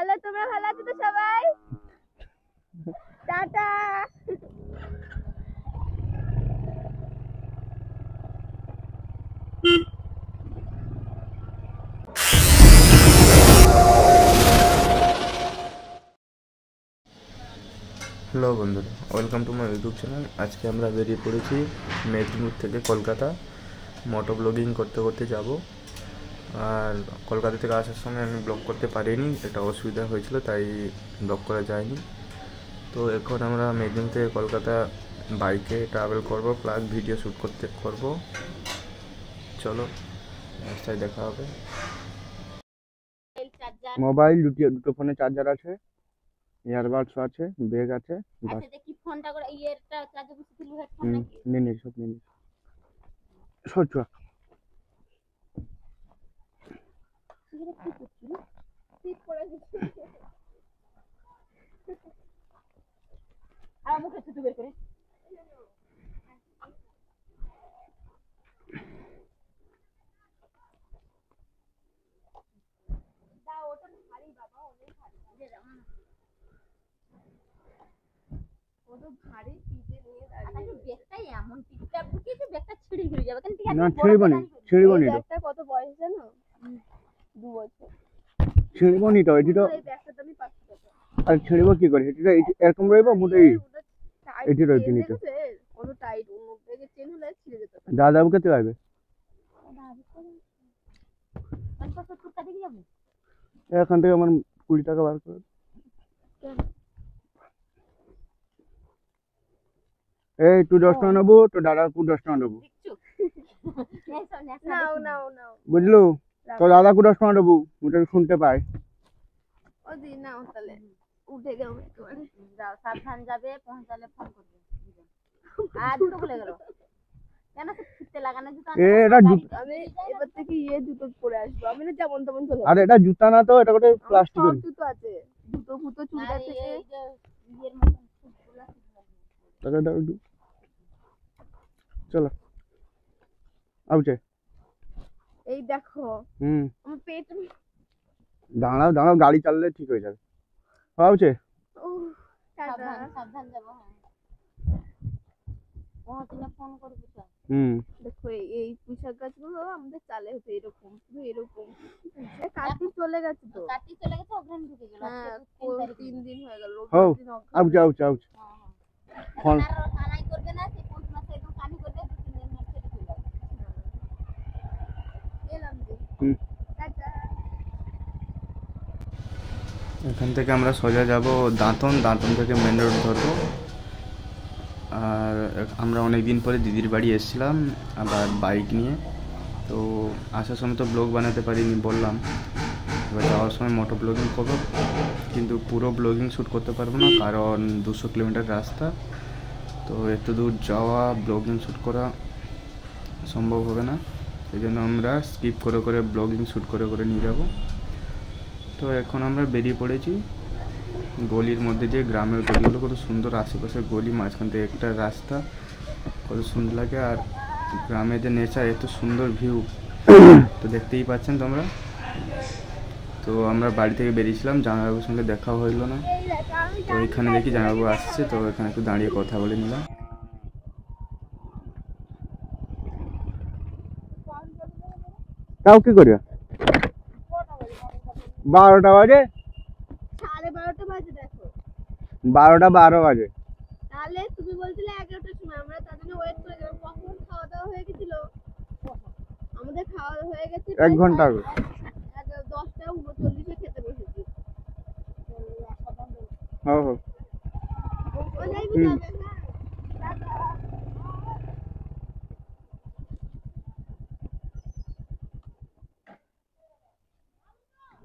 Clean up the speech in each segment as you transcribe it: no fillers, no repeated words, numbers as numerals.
ভালো, তোমরা ভালো আছো তো সবাই? টাটা। হ্যালো বন্ধুরা, welcome to my YouTube channel. আজকে আমরা বেরিয়ে পড়েছি মেদিনীপুর থেকে কলকাতা। মোটো ব্লগিং করতে করতে যাব। আর কলকাতা থেকে আসার সময় আমি ব্লগ করতে পারিনি, একটা অসুবিধা হয়েছিল, তাই ব্লগ করা যায়নি। তো এখন আমরা মেদিনীপুর থেকে কলকাতা বাইকে ট্রাভেল করব, প্লাস ভিডিও শ্যুট করব। চলো, রাস্তায় দেখা হবে। মোবাইল দুটো ফোনে চার্জার আছে, ইয়ারবাডস আছে, ব্যাগ আছে। আচ্ছা দেখি ফোনটা করে ইয়েরটা চার্জে বসিয়ে দিলু, হেডফোন নাকি? নিয়ে সব নিয়ে সচ্ছ এটা কি করছিস? ঠিক করে দিচ্ছি। আর মুখে ছুটু বের করে দাও, ওটা ভারী বাবা, অনেক ভারী। দে দাও না, ওটা ভারী পিঠে নিয়ে দাঁড়িয়ে। আচ্ছা ব্যাগটাই এমন পিঠটা ঢুকিয়েছে, ব্যাগটা ছিঁড়ে ঘুরে যাবে। কেন ঠিক আছে, না ছিড়বনি তো। ব্যাগটা কত বয়স জানো? 2 বছর। ছিড়বনি তো, এটি তো। এই ব্যাগটা তুমি 500 টাকা। আর ছিড়ব কি করে? এটা এরকম রইব মোটেই। এটি রইতে নিতে কত টাইট, অন্য ব্যাগে চেন হলে ছিঁড়ে যেত। দাদাবু কত লাগবে? এখান থেকে আমার 20 টাকা বার করে। এই তুই 10 টাকা নেবো, তো দাদা 10 টাকা নেবো, নাও নাও নাও, বুঝলো? তো দাদা 10 টাকা নেবো, ওটা শুনতে পাই। ও দি নাও তাহলে, উঠে যাও একেবারে। যাও, সাবধান যাবে, পৌঁছালে ফোন করবে। আর দুটো খুলে গেল কেন? ফিতে লাগানো জুতো এটা আমি এবার থেকে জুতো পরে আসবো, আমি না যেমন তেমন চলে। আরে এটা জুতা না তো, এটা একটা প্লাস্টিকের জুতো আছে, জুতো ফুটো চুড়িদার থেকে ইয়ের মতন ফুটগুলা। চলো আউছে। এই দেখো আমার পেট। দাঁড়াও দাঁড়াও, গাড়ি চাললে ঠিক হয়ে যাবে। আউছে। সাবধান সাবধান যাবো। হ্যাঁ, ওখানে ফোন করবি তো। দেখো এই পুঁইশাক গাছগুলো আমাদের চালে হতো এরকম, পুরো এরকম। কাটি চলে গেছে তো, কাটি চলে গেছে, ওখানে ঢুকে গেল। হ্যাঁ, 3 দিন হয়ে গেল। আউছে আউছে আউছে। ফোন কানাই করবে না, সে কোন মাসে একদম কানি করবে, 2-3 দিন মধ্যে চলে যাবে। এলাম দি। টাটা। এখান থেকে আমরা সোজা যাব দাঁতন থেকে মেন রোড ধরবো। আর আমরা অনেক দিন পরে দিদির বাড়ি এসেছিলাম আবার বাইক নিয়ে। তো আসার সময় তো ব্লগ বানাতে পারিনি, বললাম। এবার যাওয়ার সময় মোটো ব্লগিং করবো, কিন্তু পুরো ব্লগিং শ্যুট করতে পারবো না, কারণ 200 কিলোমিটার রাস্তা। তো এত দূর যাওয়া ব্লগিং শ্যুট করা সম্ভব হবে না, সেই জন্য আমরা স্কিপ করে করে ব্লগিং শ্যুট করে করে নিয়ে যাব। তো এখন আমরা বেরিয়ে পড়েছি গলির মধ্যে দিয়ে। গ্রামের গলিগুলো কত সুন্দর, আশেপাশে গলি, মাঝখান থেকে একটা রাস্তা, কত সুন্দর লাগে। আর গ্রামের যে নেচার, এত সুন্দর ভিউ, তো দেখতেই পাচ্ছেন তোমরা। তো আমরা বাড়ি থেকে বেরিয়েছিলাম, জামাইবাবুর সঙ্গে দেখা হইলো না। তো এখানে দেখি জামাইবাবু আসছে, তো এখানে একটু দাঁড়িয়ে কথা বলে নিলাম। তাও কি করিয়া 12টা বাজে, 12:30 বাজে। দেখো 12টা 12 বাজে। তাহলে তুমি বলছিলে 11টার সময়, আমরা তার জন্য ওয়েট করে গেলাম। কখন খাওয়া দাওয়া হয়ে গেছিল? আমাদের খাওয়া হয়ে গেছে 1 ঘন্টা আগে। 10:39 খেতে বসেছি।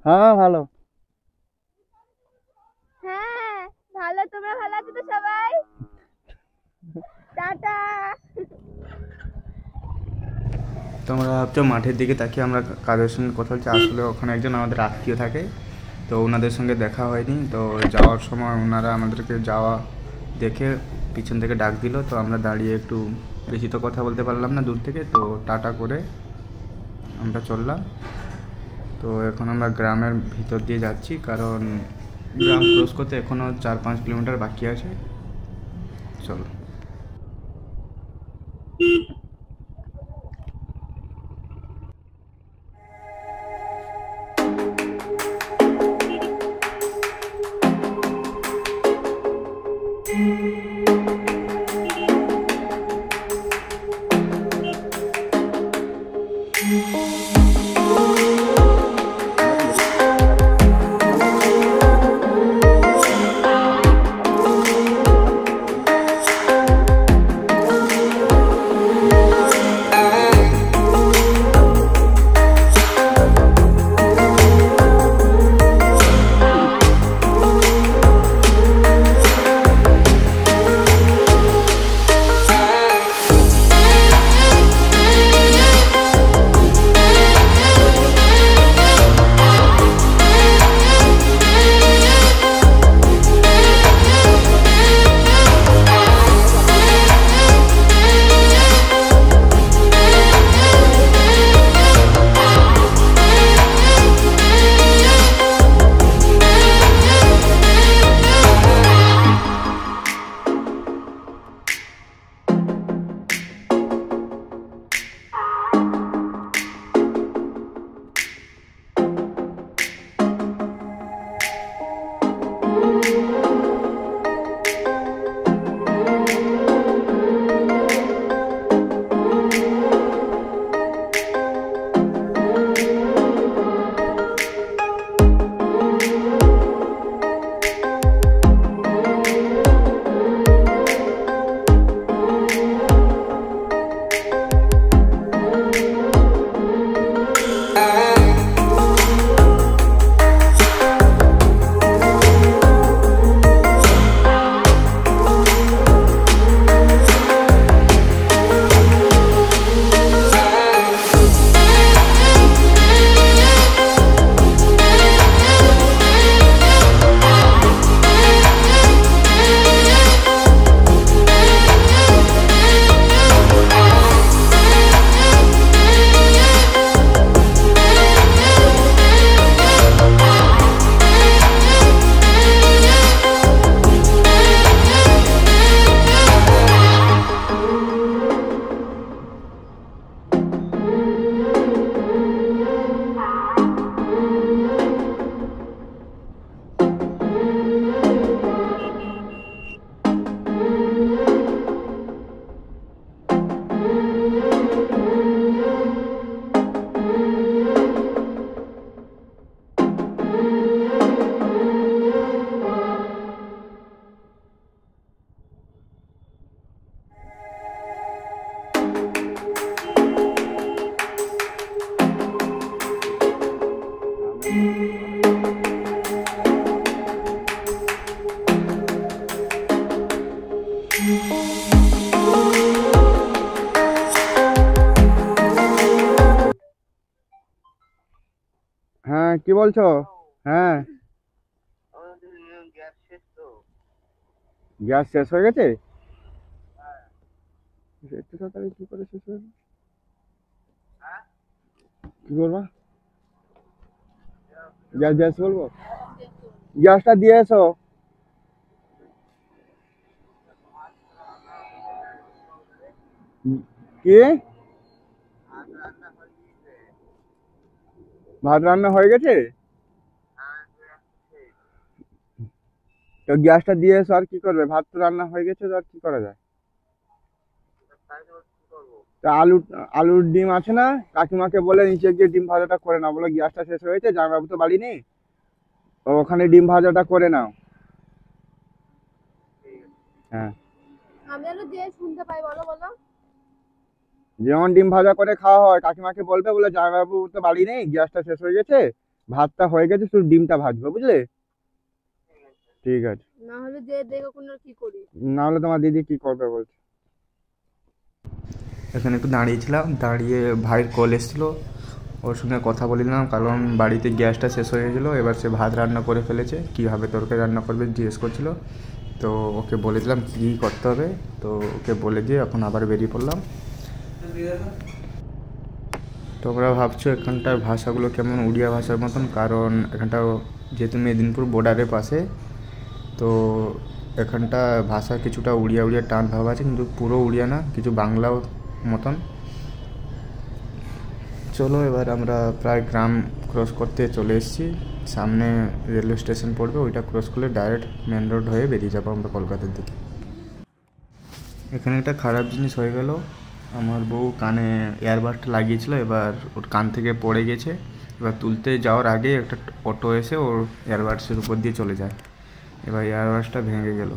হ্যাঁ হ্যাঁ ভালো। হ্যাঁ ভালো, তোমরা ভালো আছো তো সবাই? টাটা। তোমরা ভাবছো মাঠের দিকে তাকিয়ে আমরা কাদের সঙ্গে কথা বলছি, আসলে ওখানে একজন আমাদের আত্মীয় থাকে, তো ওনাদের সঙ্গে দেখা হয়নি। তো যাওয়ার সময় ওনারা আমাদেরকে যাওয়া দেখে পিছন থেকে ডাক দিল, তো আমরা দাঁড়িয়ে একটু, বেশি তো কথা বলতে পারলাম না দূর থেকে, তো টাটা করে আমরা চললাম। তো তো এখন আমরা গ্রামের ভিতর দিয়ে যাচ্ছি, কারণ গ্রাম ক্রস করতে এখনও 4-5 কিলোমিটার বাকি আছে। চলো। হ্যাঁ, কি বলছো? হ্যাঁ, গ্যাস শেষ হয়ে গেছে। একটু তাড়াতাড়ি কি করে শেষ হয়ে গেল? কি করবা? গ্যাস বলবো, গ্যাসটা দিয়ে এসো। কি ভাত রান্না হয়ে গেছে? তো গ্যাসটা দিয়ে এসো। আর কি করবে? ভাত তো রান্না হয়ে গেছে, তো আর কি করা যায়? তা আলুর ডিম আছে না? কাকিমাকে বলে নিচে গিয়ে ডিম ভাজাটা করে নাও। বলো গ্যাসটা শেষ হয়েছে, জামাইবাবু তো বাড়ি নেই, ওখানে ডিম ভাজাটা করে নাও। হ্যাঁ, আমি আরো যে শুনতে পাই, বলো বলো। যেমন ডিম ভাজা করে খাওয়া হয়, কাকিমাকে বলবে বলে জামাইবাবু তো বাড়ি নেই, গ্যাসটা শেষ হয়ে গেছে, ভাতটা হয়ে গেছে, শুধু ডিমটা ভাজবে, বুঝলে? ঠিক আছে। না হলে যে দেখো কোন কি করি। না হলে তোমার দিদি কি করবে বলছে। এখানে একটু দাঁড়িয়েছিলাম, দাঁড়িয়ে ভাইয়ের কল এসেছিলো, ওর সঙ্গে কথা বলিলাম, কারণ বাড়িতে গ্যাসটা শেষ হয়ে গেছিলো। এবার সে ভাত রান্না করে ফেলেছে, কীভাবে তরকারি রান্না করবে জিজ্ঞেস করছিলো। তো ওকে বলে দিলাম কী করতে হবে, তো ওকে বলে দিয়ে এখন আবার বেরিয়ে পড়লাম। তোমরা ভাবছো এখানটার ভাষাগুলো কেমন উড়িয়া ভাষার মতন, কারণ এখানটা যেহেতু মেদিনীপুর বর্ডারের পাশে, তো এখানটা ভাষা কিছুটা উড়িয়া উড়িয়া টান ভাব আছে, কিন্তু পুরো উড়িয়া না, কিছু বাংলাও মতন। চলো এবার আমরা প্রায় গ্রাম ক্রস করতে চলে এসেছি, সামনে রেলওয়ে স্টেশন পড়বে, ওইটা ক্রস করলে ডাইরেক্ট মেন রোড হয়ে বেরিয়ে যাবো আমরা কলকাতার দিকে। এখানে একটা খারাপ জিনিস হয়ে গেল, আমার বউ কানে এয়ারবাডটা লাগিয়েছিল, এবার ওর কান থেকে পড়ে গেছে। এবার তুলতে যাওয়ার আগে একটা অটো এসে ওর এয়ারবাডসের উপর দিয়ে চলে যায়, এবার এয়ারবাডসটা ভেঙে গেল।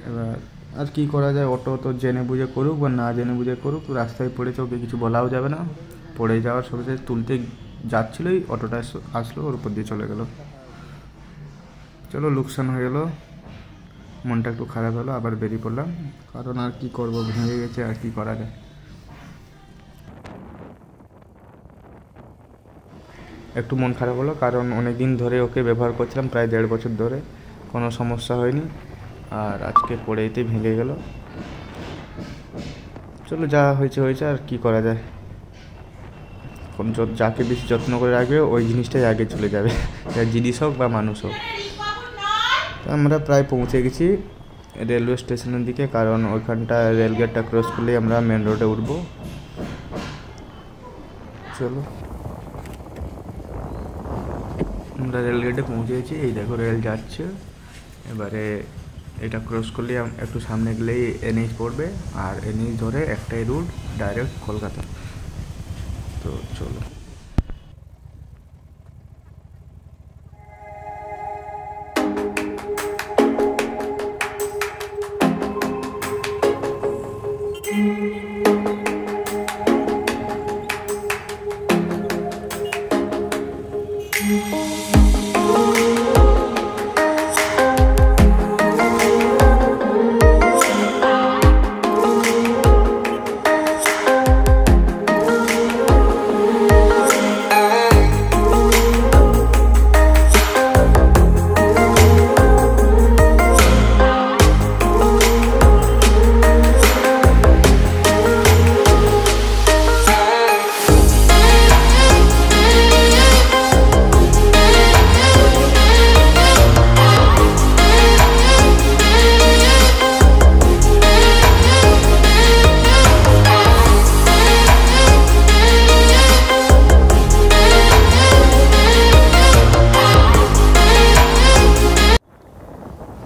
এবার আর কি করা যায়, অটো তো জেনে বুঝে করুক বা না জেনে বুঝে করুক, রাস্তায় পড়েছে, ওকে কিছু বলাও যাবে না। পড়ে যাওয়ার সাথে সাথে তুলতে যাচ্ছিলোই অটোটা আসলো, ওর উপর দিয়ে চলে গেল। চলো লোকসান হয়ে গেল, মনটা একটু খারাপ হলো, আবার বেরিয়ে পড়লাম, কারণ আর কি করব, ভেঙে গেছে, আর কি করা যায়। একটু মন খারাপ হলো, কারণ অনেক দিন ধরে ওকে ব্যবহার করছিলাম, প্রায় 1.5 বছর ধরে, কোনো সমস্যা হয়নি, আর আজকে পড়েইতে ভেঙে গেল। চলো যা হয়েছে হয়েছে, আর কি করা যায়। যাকে বেশি যত্ন করে রাখবে ওই জিনিসটাই আগে চলে যাবে, জিনিস হোক বা মানুষ হোক। আমরা প্রায় পৌঁছে গেছি রেলওয়ে স্টেশনের দিকে, কারণ ওইখানটা রেলগেটটা ক্রস করলেই আমরা মেন রোডে উঠবো। চলো আমরা রেলগেটে পৌঁছে গেছি, এই দেখো রেল যাচ্ছে। এবারে এটা ক্রস করলে একটু সামনে গেলেই এনএইচ পড়বে, আর এনএইচ ধরে একটাই রুট ডাইরেক্ট কলকাতা। তো চলো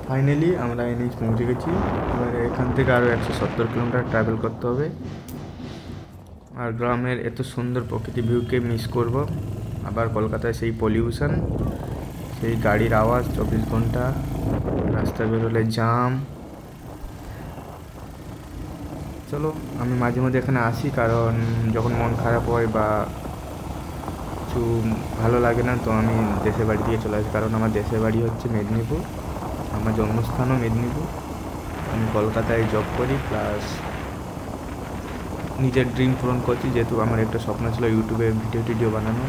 ফাইনালি আমরা এনএইচ পৌঁছে গেছি। এবারে এখান থেকে আরও 170 কিলোমিটার ট্রাভেল করতে হবে। আর গ্রামের এত সুন্দর প্রকৃতি ভিউকে মিস করব। আবার কলকাতায় সেই পলিউশন, সেই গাড়ির আওয়াজ 24 ঘন্টা, রাস্তা বেরোলে জাম। চলো আমি মাঝে মাঝে এখানে আসি, কারণ যখন মন খারাপ হয় বা কিছু ভালো লাগে না, তো আমি দেশের বাড়ি দিয়ে চলে আসি, কারণ আমার দেশের বাড়ি হচ্ছে মেদিনীপুর, আমার জন্মস্থানও মেদিনীপুর। আমি কলকাতায় জব করি, প্লাস নিজের ড্রিম পূরণ করছি, যেহেতু আমার একটা স্বপ্ন ছিল ইউটিউবে ভিডিও বানানো।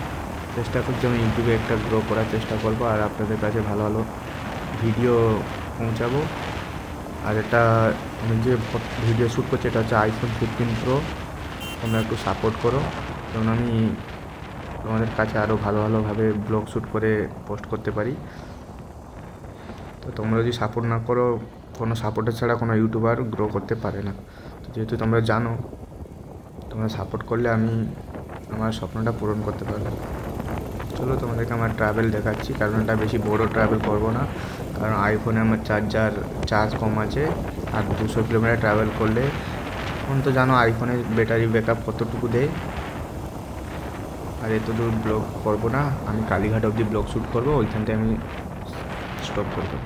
চেষ্টা করছি আমি ইউটিউবে একটা গ্রো করার চেষ্টা করব, আর আপনাদের কাছে ভালো ভালো ভিডিও পৌঁছাবো। আর এটা আমি যে ভিডিও শ্যুট করছি এটা হচ্ছে iPhone 15 Pro। তোমরা একটু সাপোর্ট করো, কারণ আমি তোমাদের কাছে আরও ভালোভাবে ব্লগ শ্যুট করে পোস্ট করতে পারি। তো তোমরা যদি সাপোর্ট না করো, কোনো সাপোর্টের ছাড়া কোনো ইউটিউবার গ্রো করতে পারে না। তো যেহেতু তোমরা জানো, তোমরা সাপোর্ট করলে আমি আমার স্বপ্নটা পূরণ করতে পারবো। চলো তোমাদেরকে আমার ট্রাভেল দেখাচ্ছি, কারণ এটা বেশি বড় ট্রাভেল করবো না, কারণ আইফোনে আমার চার্জ কম আছে। আর 200 কিলোমিটার ট্রাভেল করলে, এখন তো জানো আইফোনের ব্যাটারি ব্যাকআপ কতটুকু দেয়। আর এত দূর ব্লগ করবো না, আমি কালীঘাট অবধি ব্লগ শ্যুট করবো, ওইখানটায় আমি স্টপ করবো।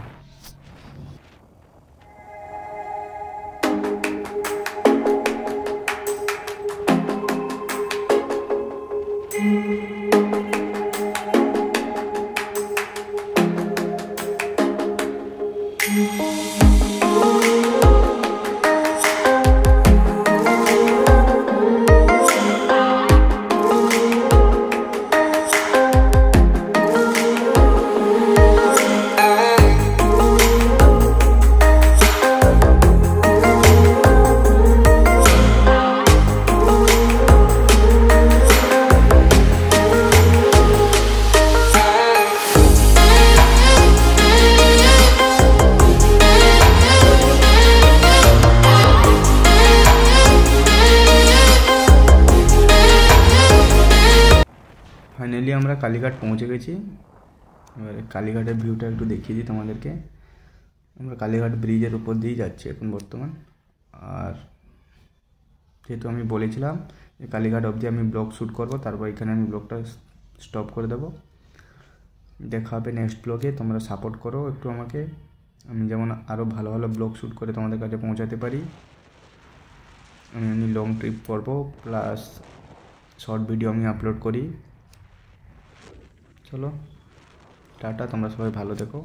ফাইনালি আমরা কালীঘাট পৌঁছে গেছি। এবারে কালীঘাটের ভিউটা একটু দেখিয়ে দিই তোমাদেরকে। আমরা কালীঘাট ব্রিজের উপর দিয়েই যাচ্ছি এখন বর্তমান। আর যেহেতু আমি বলেছিলাম যে কালীঘাট অবধি আমি ব্লগ শ্যুট করব, তারপর এখানে আমি ব্লগটা স্টপ করে দেবো। দেখা হবে নেক্সট ব্লগে। তোমরা সাপোর্ট করো একটু আমাকে, আমি যেমন আরও ভালো ভালো ব্লগ শ্যুট করে তোমাদের কাছে পৌঁছাতে পারি। আমি লং ট্রিপ করবো, প্লাস শর্ট ভিডিও আমি আপলোড করি। চলো টাটা, তোমরা সবাই ভালো থেকো।